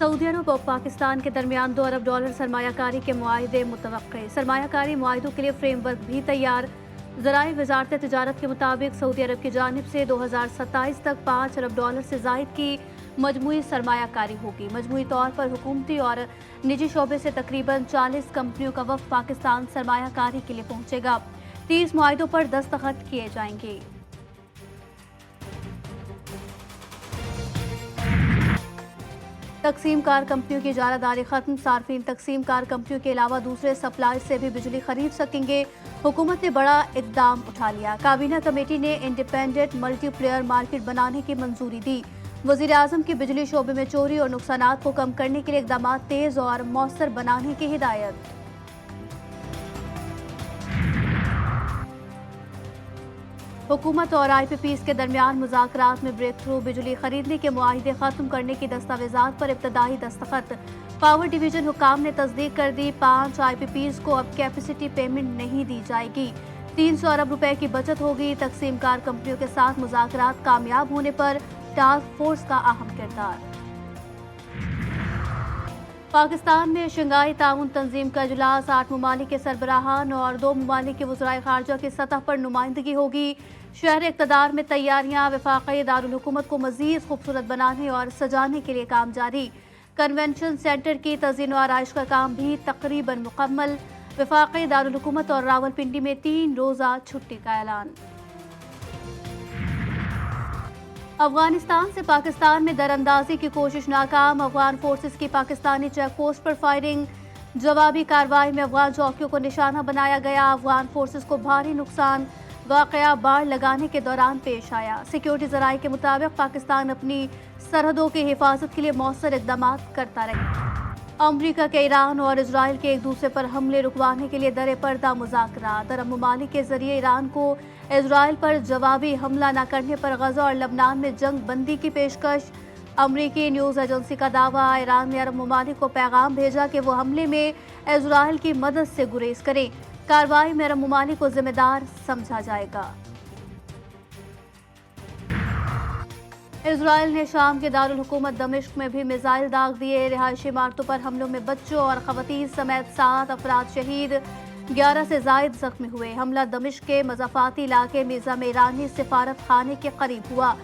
Saudi अरब और पाकिस्तान के दरमियान $2 अरब सरमायाकारी के मुआहदे मुतवक्के। सरमायाकारी मुआहदों के लिए फ्रेमवर्क भी तैयार। ज़राए वजारत तिजारत के मुताबिक सऊदी अरब की जानिब से 2027 तक $5 अरब से ज़ायद की मजमूई सरमायाकारी होगी। मजमूई तौर पर हुकूमती और निजी शोबे से तकरीबन 40 कंपनियों का वफ़द पाकिस्तान सरमायाकारी के लिए पहुँचेगा। 30 मुआहदों पर दस्तखत किए जाएंगे। तकसीम कार कंपनियों की इजारादारी खत्म। सार्फिन तकसीम कार कंपनियों के अलावा दूसरे सप्लाई से भी बिजली खरीद सकेंगे। हुकूमत ने बड़ा इकदाम उठा लिया। काबीना कमेटी ने इंडिपेंडेंट मल्टीप्लेयर मार्केट बनाने की मंजूरी दी। वज़ीर आज़म की बिजली शोबे में चोरी और नुकसानात को कम करने के लिए इकदाम तेज़ और मौसर बनाने की हिदायत। हुकूमत और IPPs के दरमियान मुज़ाकरात में ब्रेक थ्रू। बिजली खरीदने के मुआहिदे ख़त्म करने की दस्तावेज़ात पर इब्तदाई दस्तखत। पावर डिवीज़न हुकाम ने तस्दीक कर दी। 5 IPPs को अब कैपेसिटी पेमेंट नहीं दी जाएगी। 300 अरब रुपए की बचत होगी। तकसीम कार कंपनियों के साथ मुज़ाकरात कामयाब होने पर टास्क फोर्स का अहम किरदार। पाकिस्तान में शंघाई ताउन तंजीम का इजलास। 8 ममालिक के सरबराहान और 2 ममालिक के वज़राए ख़ारजा की सतह पर नुमाइंदगी होगी। शहर इक़्तिदार में तैयारियां। वफ़ाक़ी दारुल हुकूमत को मज़ीद खूबसूरत बनाने और सजाने के लिए काम जारी। कन्वेंशन सेंटर की तज़ीन व आराइश का काम भी तकरीबन मुकम्मल। वफ़ाक़ी दारुल हुकूमत और रावलपिंडी में 3 रोज़ा छुट्टी का ऐलान। अफगानिस्तान से पाकिस्तान में दरअंदाजी की कोशिश नाकाम। अफगान फोर्सेस की पाकिस्तानी चेक पोस्ट पर फायरिंग। जवाबी कार्रवाई में अफगान चौकियों को निशाना बनाया गया। अफगान फोर्सेस को भारी नुकसान। वाक़या बाड़ लगाने के दौरान पेश आया। सिक्योरिटी ज़राए के मुताबिक पाकिस्तान अपनी सरहदों की हिफाजत के लिए मौसर इक़दाम करता रहा। अमरीका के ईरान और इजराइल के एक दूसरे पर हमले रुकवाने के लिए दर पर्दा मुज़ाकरात। अरब ममालिक के जरिए ईरान को इजराइल पर जवाबी हमला न करने पर गज़ा और लबनान में जंग बंदी की पेशकश। अमरीकी न्यूज़ एजेंसी का दावा। ईरान ने अरब ममालिक को पैगाम भेजा कि वो हमले में इजराइल की मदद से गुरेज करें। कार्रवाई में अरब ममालिक को जिम्मेदार समझा जाएगा। इजराइल ने शाम के दारुल हुकूमत दमिश्क में भी मिसाइल दाग दिए। रिहायशी इमारतों पर हमलों में बच्चों और खवातीन समेत 7 अफराद शहीद, 11 से जायद जख्मी हुए। हमला दमिश्क के मज़ाफ़ाती इलाके मीज़ा में ईरानी सिफारत खाने के करीब हुआ।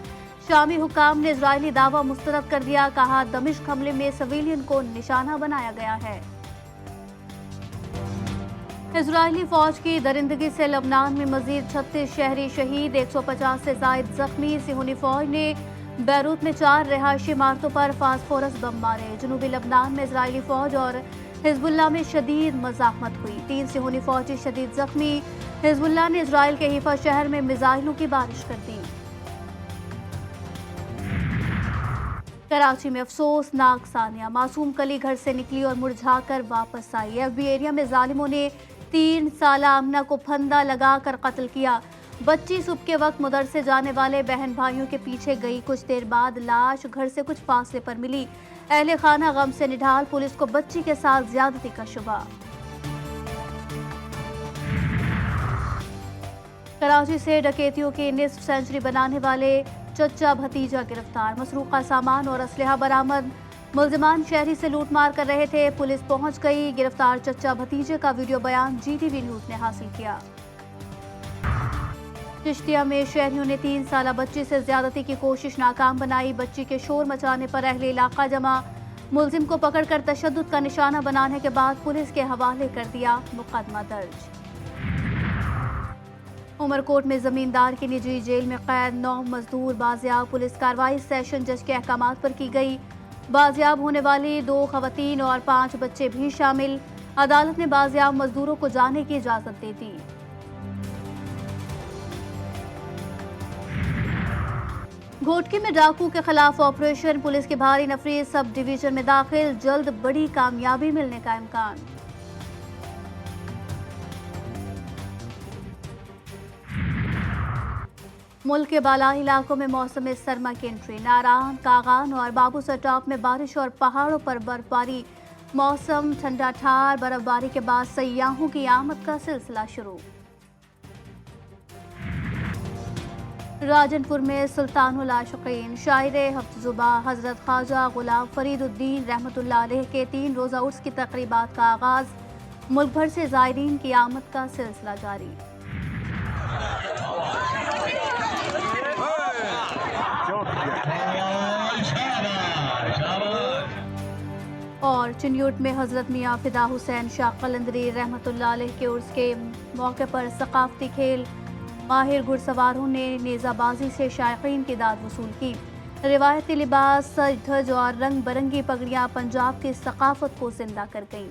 शामी हुकाम ने इजरायली दावा मुस्तरद कर दिया। कहा, दमिश्क हमले में सिविलियन को निशाना बनाया गया है। इजरायली फौज की दरिंदगी से लबनान में मजीद 36 शहरी शहीद, 150 से जायद जख्मी। सिहोनी फौज ने बैरूत में 4 रिहायशी इमारतों पर फास्फोरस बम मारे। जनूबी लबनान में इजरायली फौज और हिजबुल्लाह में शदीद मज़ाहमत हुई। 3 सिहोनी फौजी शदीद जख्मी। हिजबुल्लाह ने इजराइल के हिफा शहर में मिसाइलों की बारिश कर दी। कराची में अफसोसनाक सानिया। मासूम कली घर से निकली और मुरझा कर वापस आई। FB एरिया में जालिमों ने 3 साला आमना को फंदा लगाकर कत्ल किया। बच्ची सुबह के वक्त मदरसे जाने वाले बहन भाइयों के पीछे गई। कुछ देर बाद लाश घर से कुछ फासले पर मिली। अहले खाना गम से निढाल। पुलिस को बच्ची के साथ ज्यादती का शुबा। कराची से डकैतियों की निस्फ सेंचुरी बनाने वाले चचा भतीजा गिरफ्तार। मसरूका सामान और असलहा बरामद। मुल्जिमान शहरी से लूटमार कर रहे थे। पुलिस पहुंच गई। गिरफ्तार चचा भतीजे का वीडियो बयान GTV न्यूज ने हासिल किया। चिश्तिया में शहरियों ने 3 साला बच्ची से ज्यादती की कोशिश नाकाम बनाई। बच्ची के शोर मचाने पर अहले इलाका जमा। मुल्जिम को पकड़कर तशद्दुद का निशाना बनाने के बाद पुलिस के हवाले कर दिया। मुकदमा दर्ज। उमरकोट में जमींदार की निजी जेल में कैद 9 मजदूर बाजियाब। पुलिस कार्रवाई सेशन जज के अहकामात पर की गई। बाजियाब होने वाली 2 खवातीन और 5 बच्चे भी शामिल। अदालत ने बाजियाब मजदूरों को जाने की इजाजत दे दी। घोटकी में डाकू के खिलाफ ऑपरेशन। पुलिस की भारी नफरी सब डिवीजन में दाखिल। जल्द बड़ी कामयाबी मिलने का इम्कान। मुल्क के बालाई इलाकों में मौसम सरमा की एंट्री। नारान, कागान और बाबूसर टॉप में बारिश और पहाड़ों पर बर्फबारी। मौसम ठंडा ठार। बर्फबारी के बाद सयाहों की आमद का सिलसिला शुरू। راجنپور میں سلطان العاشقین شاعر ہفت زباں حضرت خواجہ غلام فرید الدین رحمۃ اللہ علیہ کے 3 روزہ عرس کی تقریبات کا آغاز، ملک بھر سے زائرین کی آمد کا سلسلہ جاری۔ اور چنیوٹ میں حضرت میاں فدا حسین شاہ قلندری رحمۃ اللہ علیہ کے عرس کے موقع پر ثقافتی کھیل، ماہر گھڑ سواروں نے نیزہ بازی سے شائقین کی داد وصول کی۔ روایتی لباس، سج دھج اور رنگ برنگی پگڑیاں پنجاب کی ثقافت کو زندہ کر گئیں۔